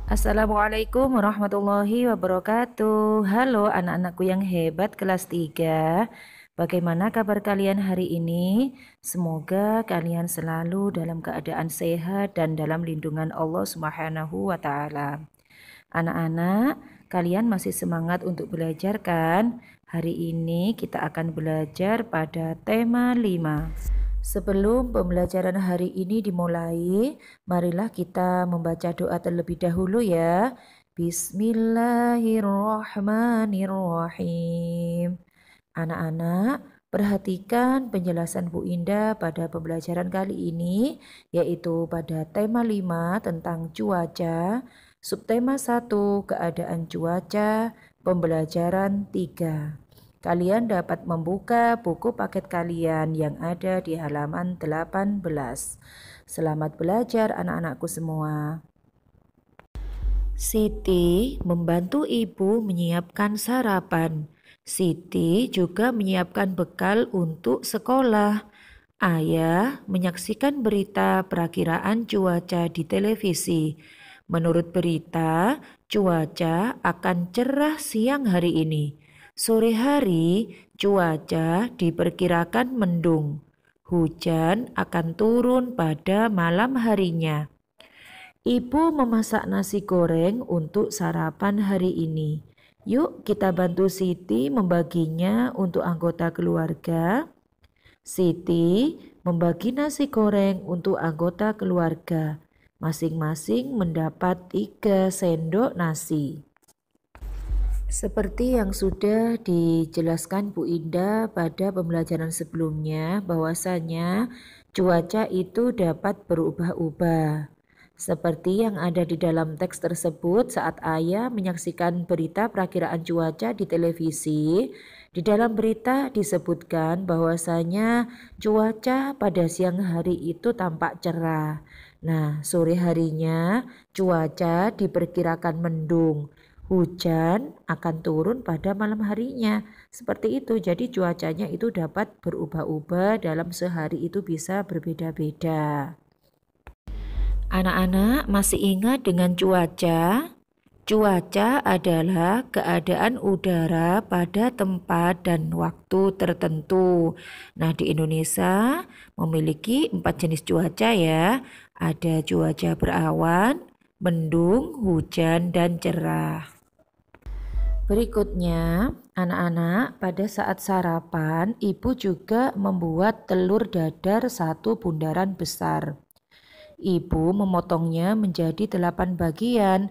Assalamualaikum warahmatullahi wabarakatuh. Halo anak-anakku yang hebat kelas 3. Bagaimana kabar kalian hari ini? Semoga kalian selalu dalam keadaan sehat dan dalam lindungan Allah Subhanahu wa taala. Anak-anak, kalian masih semangat untuk belajar kan? Hari ini kita akan belajar pada tema 5. Sebelum pembelajaran hari ini dimulai, marilah kita membaca doa terlebih dahulu ya. Bismillahirrahmanirrahim. Anak-anak, perhatikan penjelasan Bu Indah pada pembelajaran kali ini, yaitu pada tema 5 tentang cuaca, subtema 1 keadaan cuaca, pembelajaran 3. Kalian dapat membuka buku paket kalian yang ada di halaman 18. Selamat belajar anak-anakku semua. Siti membantu ibu menyiapkan sarapan. Siti juga menyiapkan bekal untuk sekolah. Ayah menyaksikan berita perakiraan cuaca di televisi. Menurut berita, cuaca akan cerah siang hari ini. Sore hari, cuaca diperkirakan mendung. Hujan akan turun pada malam harinya. Ibu memasak nasi goreng untuk sarapan hari ini. Yuk kita bantu Siti membaginya untuk anggota keluarga. Siti membagi nasi goreng untuk anggota keluarga. Masing-masing mendapat 3 sendok nasi. Seperti yang sudah dijelaskan Bu Indah pada pembelajaran sebelumnya, bahwasanya cuaca itu dapat berubah-ubah. Seperti yang ada di dalam teks tersebut saat ayah menyaksikan berita perakiraan cuaca di televisi, di dalam berita disebutkan bahwasanya cuaca pada siang hari itu tampak cerah. Nah, sore harinya cuaca diperkirakan mendung. Hujan akan turun pada malam harinya. Seperti itu, jadi cuacanya itu dapat berubah-ubah dalam sehari itu bisa berbeda-beda. Anak-anak masih ingat dengan cuaca? Cuaca adalah keadaan udara pada tempat dan waktu tertentu. Nah, di Indonesia memiliki 4 jenis cuaca ya. Ada cuaca berawan, mendung, hujan, dan cerah. Berikutnya, anak-anak, pada saat sarapan, ibu juga membuat telur dadar 1 bundaran besar. Ibu memotongnya menjadi 8 bagian.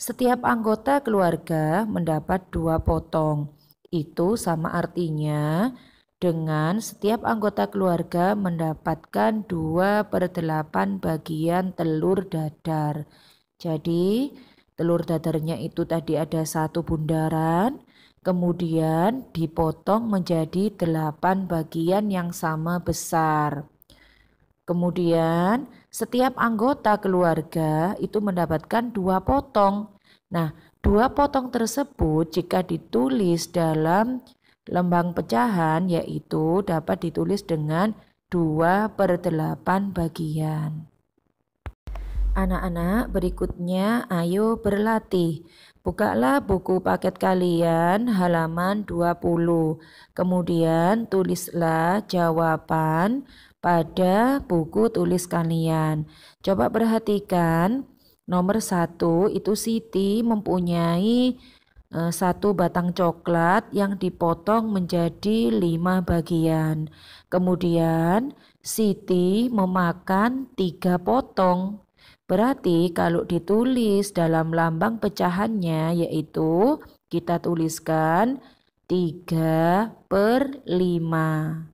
Setiap anggota keluarga mendapat 2 potong. Itu sama artinya dengan setiap anggota keluarga mendapatkan 2/8 bagian telur dadar. Jadi, telur dadarnya itu tadi ada 1 bundaran, kemudian dipotong menjadi 8 bagian yang sama besar. Kemudian setiap anggota keluarga itu mendapatkan 2 potong. Nah, 2 potong tersebut jika ditulis dalam lambang pecahan yaitu dapat ditulis dengan 2/8 bagian. Anak-anak, berikutnya ayo berlatih. Bukalah buku paket kalian halaman 20. Kemudian tulislah jawaban pada buku tulis kalian. Coba perhatikan, nomor 1 itu Siti mempunyai 1 batang coklat yang dipotong menjadi 5 bagian. Kemudian Siti memakan 3 potong. Berarti kalau ditulis dalam lambang pecahannya yaitu kita tuliskan 3/5.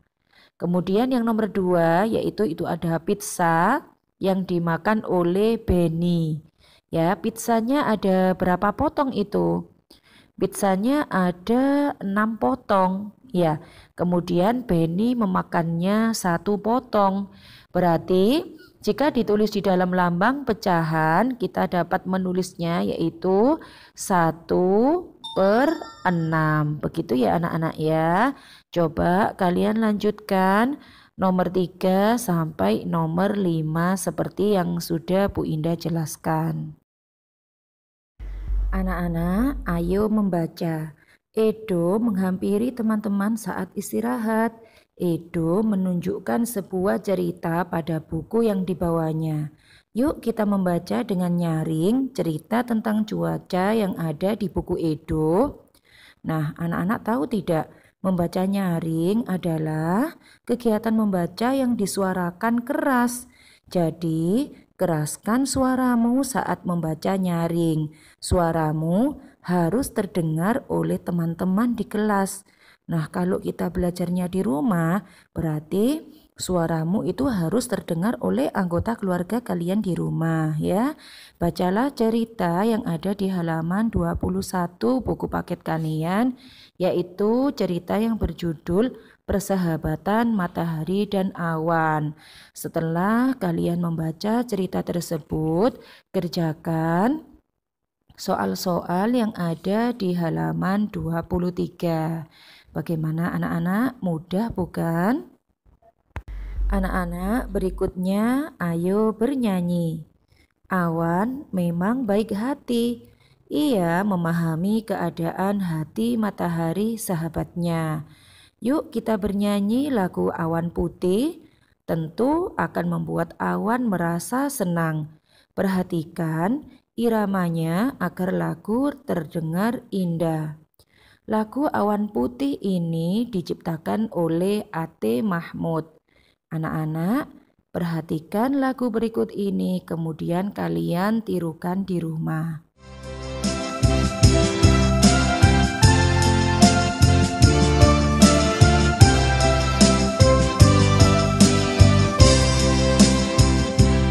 Kemudian yang nomor 2 yaitu itu ada pizza yang dimakan oleh Benny. Ya, pizzanya ada berapa potong itu? Pizzanya ada 6 potong. Ya, kemudian Benny memakannya 1 potong. Berarti jika ditulis di dalam lambang pecahan, kita dapat menulisnya yaitu 1/6. Begitu ya anak-anak ya. Coba kalian lanjutkan nomor 3 sampai nomor 5 seperti yang sudah Bu Indah jelaskan. Anak-anak, ayo membaca. Edo menghampiri teman-teman saat istirahat. Edo menunjukkan sebuah cerita pada buku yang dibawanya. Yuk kita membaca dengan nyaring cerita tentang cuaca yang ada di buku Edo. Nah, anak-anak tahu tidak? Membaca nyaring adalah kegiatan membaca yang disuarakan keras. Jadi, keraskan suaramu saat membaca nyaring. Suaramu harus terdengar oleh teman-teman di kelas. Nah, kalau kita belajarnya di rumah, berarti suaramu itu harus terdengar oleh anggota keluarga kalian di rumah ya. Bacalah cerita yang ada di halaman 21 buku paket kalian, yaitu cerita yang berjudul Persahabatan Matahari dan Awan. Setelah kalian membaca cerita tersebut, kerjakan soal-soal yang ada di halaman 23. Bagaimana anak-anak? Mudah bukan? Anak-anak, berikutnya ayo bernyanyi. Awan memang baik hati. Ia memahami keadaan hati matahari sahabatnya. Yuk kita bernyanyi lagu Awan Putih. Tentu akan membuat Awan merasa senang. Perhatikan iramanya agar lagu terdengar indah. Lagu Awan Putih ini diciptakan oleh A.T. Mahmud. Anak-anak, perhatikan lagu berikut ini, kemudian kalian tirukan di rumah.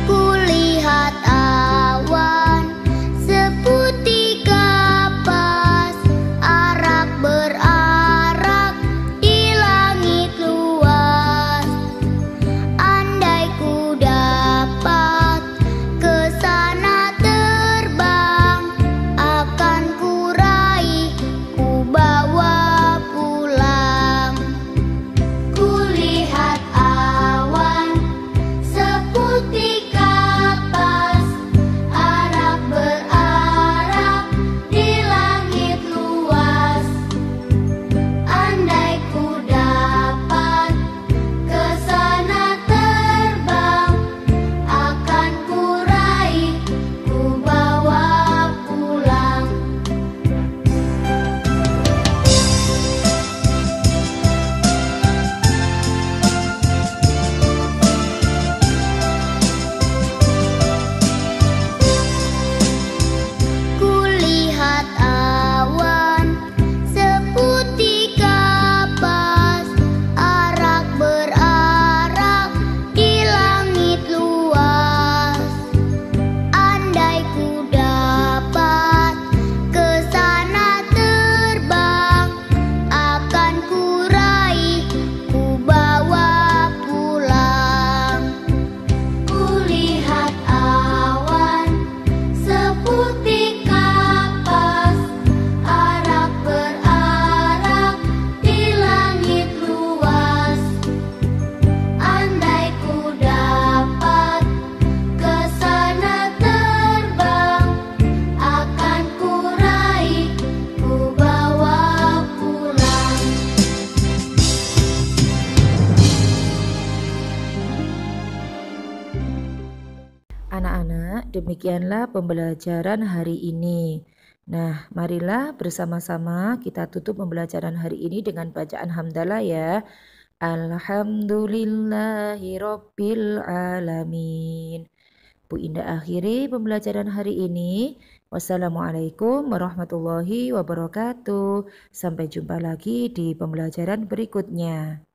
Kulihat awan seputih kapas, arak berarak di langit luas. Andai ku dapat ke sana terbang, akan ku raih, ku bawa pulang. Kulihat awan seputih kapas, arak berarak di langit luas. Andai ku dapat ke sana terbang, akan ku raih, ku bawa pulang. Kulihat awan seputih kapas, arak berarak di langit luas. Andai ku dapat ke sana terbang, akan ku raih, ku bawa pulang. Kulihat awan seputih kapas, arak berarak di langit luas. Andai ku dapat ke sana terbang, akan ku raih, ku bawa pulang. Anak-anak, demikianlah pembelajaran hari ini. Nah, marilah bersama-sama kita tutup pembelajaran hari ini dengan bacaan hamdalah ya. Alhamdulillahirabbil alamin. Bu Indah akhiri pembelajaran hari ini. Wassalamualaikum warahmatullahi wabarakatuh. Sampai jumpa lagi di pembelajaran berikutnya.